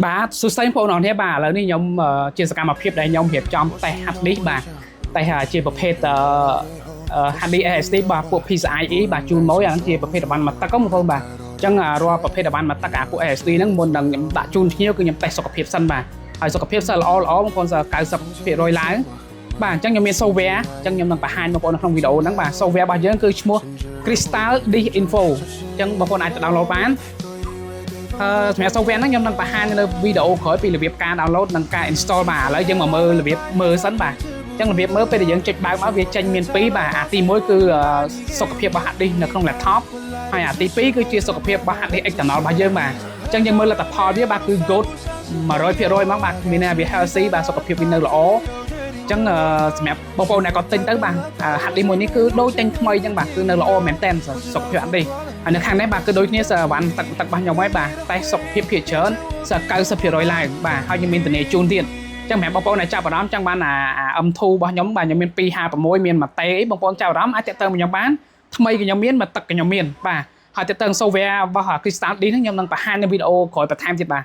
បាទសួស្តីបងប្អូនអរគ្នាបាទឥឡូវនេះខ្ញុំជាសកម្មភាពដែលខ្ញុំរៀបចំតេស្តហាត់នេះបាទតេស្តជាប្រភេទហាត់នេះ ASD បាទពួក PCIe បាទជូនមកអាហ្នឹងជាប្រភេទប័ណ្ណមកទឹកបងប្អូនបាទអញ្ចឹងរាល់ប្រភេទប័ណ្ណមកទឹកអាពួក ASD ហ្នឹងមុននឹងខ្ញុំដាក់ជូនភ្ញៀវគឺខ្ញុំតេស្តសុខភាពសិនបាទហើយសុខភាពសិនល្អបងប្អូនសិន90%ឡើងបាទអញ្ចឹងខ្ញុំមាន software អញ្ចឹងខ្ញុំនឹងបង្ហាញបងប្អូននៅក្នុងវីដេអូហ្នឹងបាទ software របស់យើងគឺឈ្មោះ Crystal Disk Info អញ្ចឹងបងប្អូនអាចទៅ download បានសម្រាប់ software ហ្នឹងខ្ញុំនឹងបង្ហាញនៅវីដេអូក្រោយពីរបៀបការ download និងការ install បាទឥឡូវយើងមកមើលរបៀបមើលសិនបាទអញ្ចឹងរបៀបមើលពេលដែលយើងចុចបើកមកវាចេញមាន2បាទអាទី1គឺសុខភាពរបស់ hard disk នៅក្នុង laptop ហើយអាទី2គឺជាសុខភាពរបស់ hard disk external របស់យើងបាទអញ្ចឹងយើងមើលលទ្ធផលវាបាទគឺ good 100%មកបាទមានន័យថាវា healthy បាទសុខភាពវានៅល្អអញ្ចឹងសម្រាប់បងប្អូនដែលគាត់ទិញទៅបាទ hard disk មួយនេះគឺដូចទិញថ្មីអញ្ចឹងបាទគឺនៅល្អមែនតើសុខភាព hard disk ហើយនៅខាងនេះបាទគឺដូចគ្នាវ៉ាន់ទឹករបស់ខ្ញុំហើយបាទតែសុខភាពភាគច្រើន90%ឡើងបាទហើយខ្ញុំមានធានាជូនទៀតអញ្ចឹងសម្រាប់បងប្អូនដែលចាប់អារម្មណ៍ចង់បានអា M2 របស់ខ្ញុំបាទខ្ញុំមាន256មានមួយតេអីបងប្អូនចាប់អារម្មណ៍អាចតាក់ទងមកខ្ញុំបានថ្មីក៏ខ្ញុំមានមកទឹកក៏ខ្ញុំមានបាទហើយតាក់ទង software របស់ Crystal Disk ហ្នឹងខ្ញុំនឹងបង្ហាញនៅវីដេអូក្រោយបន្ថែមទៀតបាទ